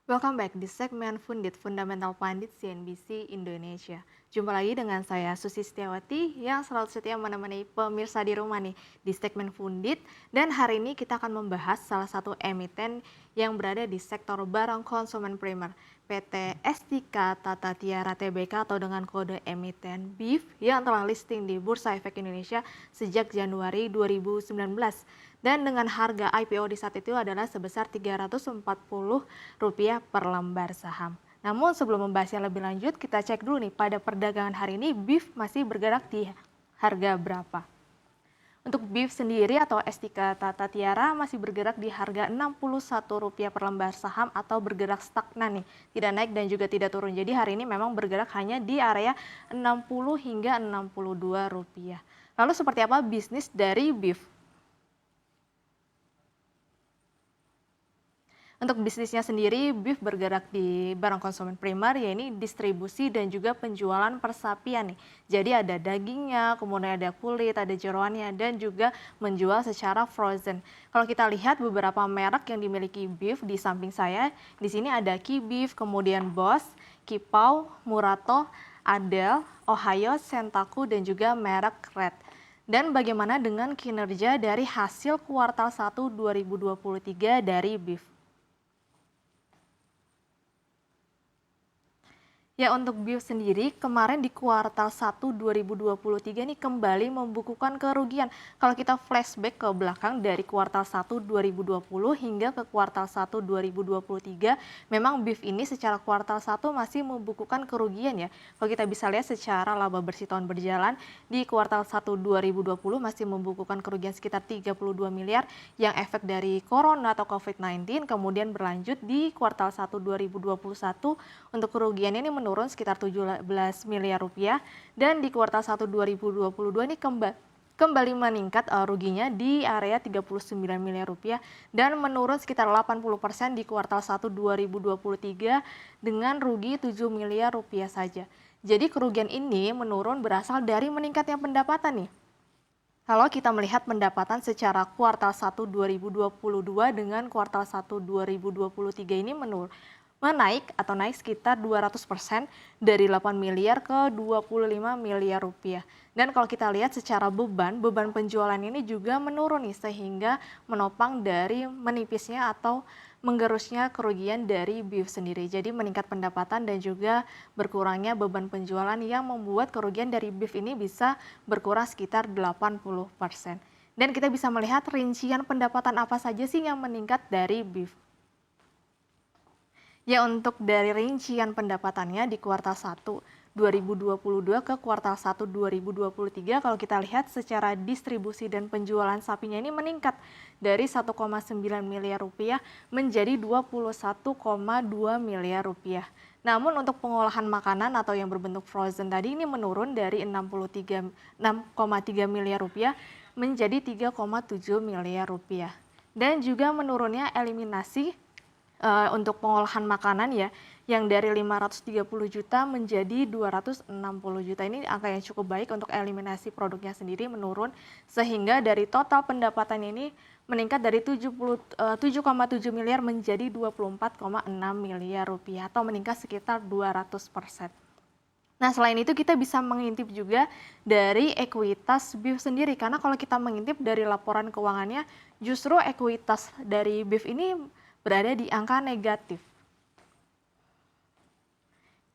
Welcome back di segmen Fundit Fundamental Pandit CNBC Indonesia. Jumpa lagi dengan saya Susi Setiawati yang selalu setia menemani pemirsa di rumah nih di segmen Fundit. Dan hari ini kita akan membahas salah satu emiten yang berada di sektor barang konsumen primer, PT Estika Tata Tiara Tbk atau dengan kode emiten BIF yang telah listing di Bursa Efek Indonesia sejak Januari 2019. Dan dengan harga IPO di saat itu adalah sebesar Rp340 per lembar saham. Namun sebelum membahasnya lebih lanjut, kita cek dulu nih pada perdagangan hari ini BIF masih bergerak di harga berapa. Untuk BIF sendiri atau Estika Tata Tiara masih bergerak di harga Rp61 per lembar saham atau bergerak stagnan nih, tidak naik dan juga tidak turun. Jadi hari ini memang bergerak hanya di area Rp60 hingga Rp62. Lalu seperti apa bisnis dari BIF? Untuk bisnisnya sendiri, BIF bergerak di barang konsumen primer, yaitu distribusi dan juga penjualan persapian nih. Jadi ada dagingnya, kemudian ada kulit, ada jeroannya, dan juga menjual secara frozen. Kalau kita lihat beberapa merek yang dimiliki BIF di samping saya, di sini ada Kibif, kemudian Boss, Kipau, Murato, Adel, Ohio, Sentaku, dan juga merek Red. Dan bagaimana dengan kinerja dari hasil kuartal 1 2023 dari BIF? Ya, untuk BIF sendiri kemarin di kuartal 1 2023 ini kembali membukukan kerugian. Kalau kita flashback ke belakang dari kuartal 1 2020 hingga ke kuartal 1 2023, memang BIF ini secara kuartal 1 masih membukukan kerugian ya. Kalau kita bisa lihat secara laba bersih tahun berjalan di kuartal 1 2020 masih membukukan kerugian sekitar 32 miliar yang efek dari corona atau COVID-19, kemudian berlanjut di kuartal 1 2021 untuk kerugian ini menurun sekitar 17 miliar rupiah, dan di kuartal 1 2022 ini kembali meningkat ruginya di area 39 miliar rupiah dan menurun sekitar 80% di kuartal 1 2023 dengan rugi 7 miliar rupiah saja. Jadi kerugian ini menurun berasal dari meningkatnya pendapatan nih. Kalau kita melihat pendapatan secara kuartal 1 2022 dengan kuartal 1 2023 ini naik sekitar 200% dari 8 miliar ke 25 miliar rupiah. Dan kalau kita lihat secara beban penjualan ini juga menurun nih sehingga menopang dari menipisnya atau menggerusnya kerugian dari BIF sendiri. Jadi meningkat pendapatan dan juga berkurangnya beban penjualan yang membuat kerugian dari BIF ini bisa berkurang sekitar 80%. Dan kita bisa melihat rincian pendapatan apa saja sih yang meningkat dari BIF. Ya, untuk dari rincian pendapatannya di kuartal 1 2022 ke kuartal 1 2023, kalau kita lihat secara distribusi dan penjualan sapinya ini meningkat dari 1,9 miliar rupiah menjadi 21,2 miliar rupiah. Namun untuk pengolahan makanan atau yang berbentuk frozen tadi ini menurun dari 6,3 miliar rupiah menjadi 3,7 miliar rupiah. Dan juga menurunnya eliminasi untuk pengolahan makanan ya, yang dari 530 juta menjadi 260 juta. Ini angka yang cukup baik untuk eliminasi produknya sendiri menurun, sehingga dari total pendapatan ini meningkat dari 7,7 miliar menjadi 24,6 miliar rupiah atau meningkat sekitar 200%. Nah, selain itu kita bisa mengintip juga dari ekuitas BIF sendiri, karena kalau kita mengintip dari laporan keuangannya, justru ekuitas dari BIF ini berada di angka negatif.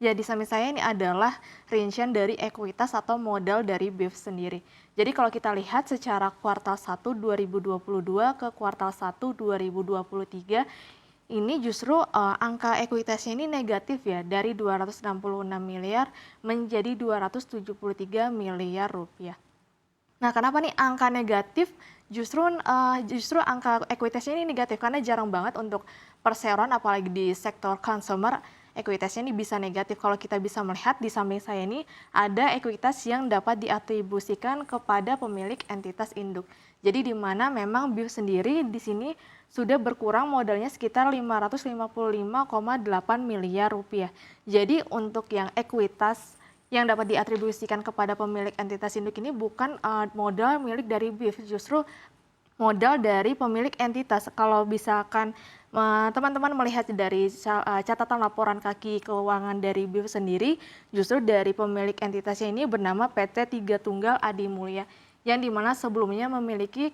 Ya, di samping saya ini adalah rincian dari ekuitas atau modal dari BIF sendiri. Jadi kalau kita lihat secara kuartal 1 2022 ke kuartal 1 2023, ini justru angka ekuitasnya ini negatif ya, dari 266 miliar menjadi 273 miliar rupiah. Nah, kenapa nih angka negatif? Justru angka ekuitasnya ini negatif karena jarang banget untuk perseroan apalagi di sektor consumer ekuitasnya ini bisa negatif. Kalau kita bisa melihat di samping saya ini ada ekuitas yang dapat diatribusikan kepada pemilik entitas induk. Jadi di mana memang BIF sendiri di sini sudah berkurang modalnya sekitar 555,8 miliar rupiah. Jadi untuk yang ekuitas yang dapat diatribusikan kepada pemilik entitas induk ini bukan modal milik dari BIF, justru modal dari pemilik entitas. Kalau misalkan Teman-teman melihat dari catatan laporan kaki keuangan dari BIF sendiri, justru dari pemilik entitasnya ini bernama PT Tiga Tunggal Adi Mulya, yang dimana sebelumnya memiliki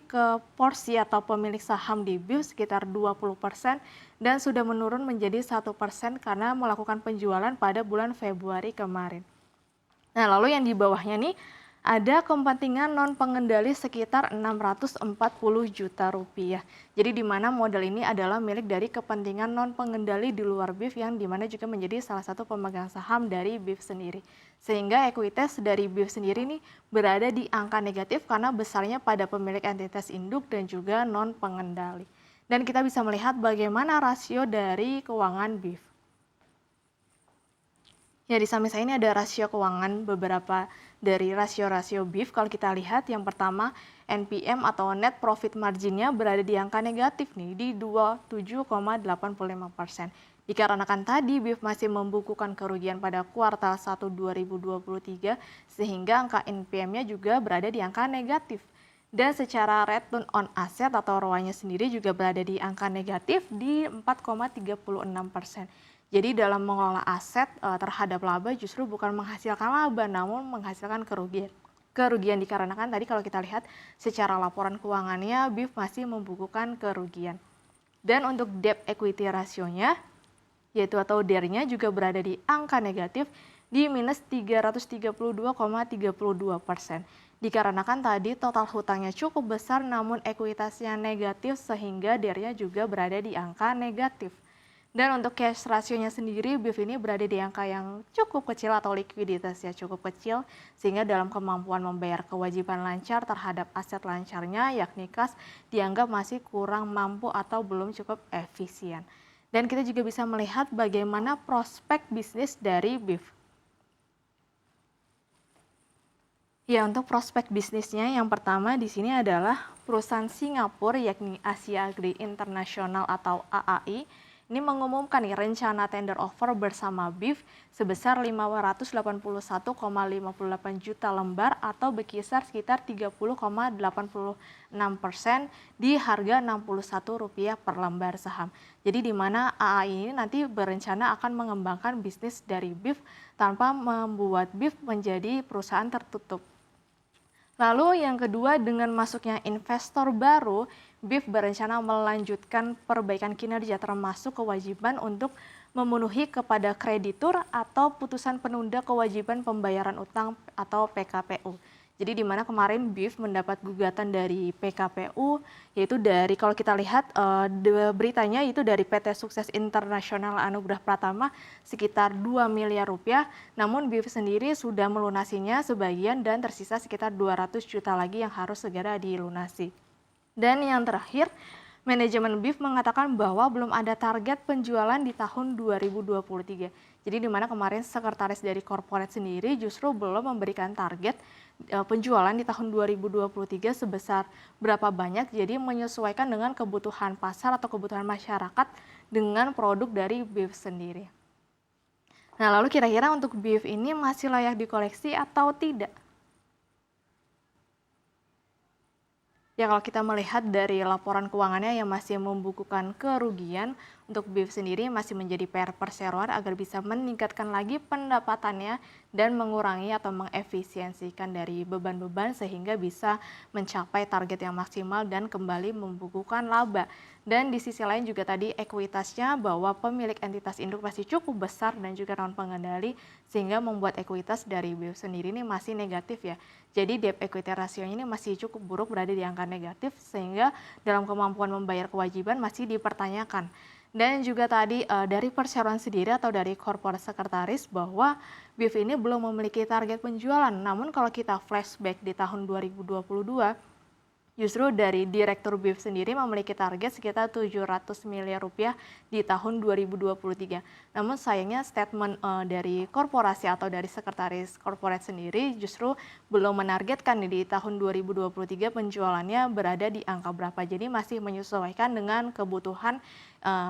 porsi atau pemilik saham di BIF sekitar 20% dan sudah menurun menjadi 1% karena melakukan penjualan pada bulan Februari kemarin. Nah, lalu yang di bawahnya nih ada kepentingan non pengendali sekitar 640 juta rupiah. Jadi di mana modal ini adalah milik dari kepentingan non pengendali di luar BIF yang di mana juga menjadi salah satu pemegang saham dari BIF sendiri. Sehingga ekuitas dari BIF sendiri nih berada di angka negatif karena besarnya pada pemilik entitas induk dan juga non pengendali. Dan kita bisa melihat bagaimana rasio dari keuangan BIF. Ya, di samping saya ini ada rasio keuangan beberapa dari rasio-rasio BIF. Kalau kita lihat yang pertama NPM atau net profit marginnya berada di angka negatif nih di 27,85%. Dikarenakan tadi BIF masih membukukan kerugian pada kuartal 1 2023 sehingga angka NPM-nya juga berada di angka negatif. Dan secara return on asset atau ROA-nya sendiri juga berada di angka negatif di 4,36%. Jadi dalam mengelola aset terhadap laba justru bukan menghasilkan laba namun menghasilkan kerugian. Kerugian dikarenakan tadi kalau kita lihat secara laporan keuangannya BIF masih membukukan kerugian. Dan untuk debt equity rasionya yaitu atau DER-nya juga berada di angka negatif di minus 332,32%. Dikarenakan tadi total hutangnya cukup besar namun ekuitasnya negatif sehingga DER-nya juga berada di angka negatif. Dan untuk cash rasionya sendiri, BIF ini berada di angka yang cukup kecil atau likuiditasnya cukup kecil, sehingga dalam kemampuan membayar kewajiban lancar terhadap aset lancarnya, yakni kas, dianggap masih kurang mampu atau belum cukup efisien. Dan kita juga bisa melihat bagaimana prospek bisnis dari BIF. Ya, untuk prospek bisnisnya yang pertama di sini adalah perusahaan Singapura, yakni Asia Agri International atau AAI, ini mengumumkan nih rencana tender offer bersama BIF sebesar 581,58 juta lembar atau berkisar sekitar 30,86% di harga Rp61 per lembar saham. Jadi di mana AAI ini nanti berencana akan mengembangkan bisnis dari BIF tanpa membuat BIF menjadi perusahaan tertutup. Lalu yang kedua, dengan masuknya investor baru, BIF berencana melanjutkan perbaikan kinerja termasuk kewajiban untuk memenuhi kepada kreditur atau putusan penunda kewajiban pembayaran utang atau PKPU. Jadi di mana kemarin BIF mendapat gugatan dari PKPU, yaitu dari kalau kita lihat beritanya itu dari PT Sukses Internasional Anugrah Pratama sekitar 2 miliar rupiah, namun BIF sendiri sudah melunasinya sebagian dan tersisa sekitar 200 juta lagi yang harus segera dilunasi. Dan yang terakhir, manajemen BIF mengatakan bahwa belum ada target penjualan di tahun 2023. Jadi di mana kemarin sekretaris dari corporate sendiri justru belum memberikan target penjualan di tahun 2023 sebesar berapa banyak, jadi menyesuaikan dengan kebutuhan pasar atau kebutuhan masyarakat dengan produk dari BIF sendiri. Nah, lalu kira-kira untuk BIF ini masih layak dikoleksi atau tidak? Ya, kalau kita melihat dari laporan keuangannya yang masih membukukan kerugian, untuk BIF sendiri masih menjadi PR perseroan agar bisa meningkatkan lagi pendapatannya dan mengurangi atau mengefisiensikan dari beban-beban sehingga bisa mencapai target yang maksimal dan kembali membukukan laba. Dan di sisi lain juga tadi ekuitasnya bahwa pemilik entitas induk masih cukup besar dan juga non pengendali sehingga membuat ekuitas dari BIF sendiri ini masih negatif ya. Jadi debt equity rasionya ini masih cukup buruk, berada di angka negatif sehingga dalam kemampuan membayar kewajiban masih dipertanyakan. Dan juga tadi dari perseroan sendiri atau dari korporat sekretaris bahwa BIF ini belum memiliki target penjualan. Namun kalau kita flashback di tahun 2022, justru dari Direktur BIF sendiri memiliki target sekitar 700 miliar rupiah di tahun 2023. Namun sayangnya statement dari korporasi atau dari sekretaris korporat sendiri justru belum menargetkan di tahun 2023 penjualannya berada di angka berapa. Jadi masih menyesuaikan dengan kebutuhan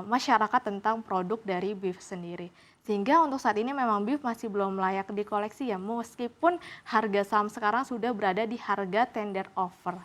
masyarakat tentang produk dari BIF sendiri. Sehingga untuk saat ini memang BIF masih belum layak dikoleksi ya, meskipun harga saham sekarang sudah berada di harga tender offer.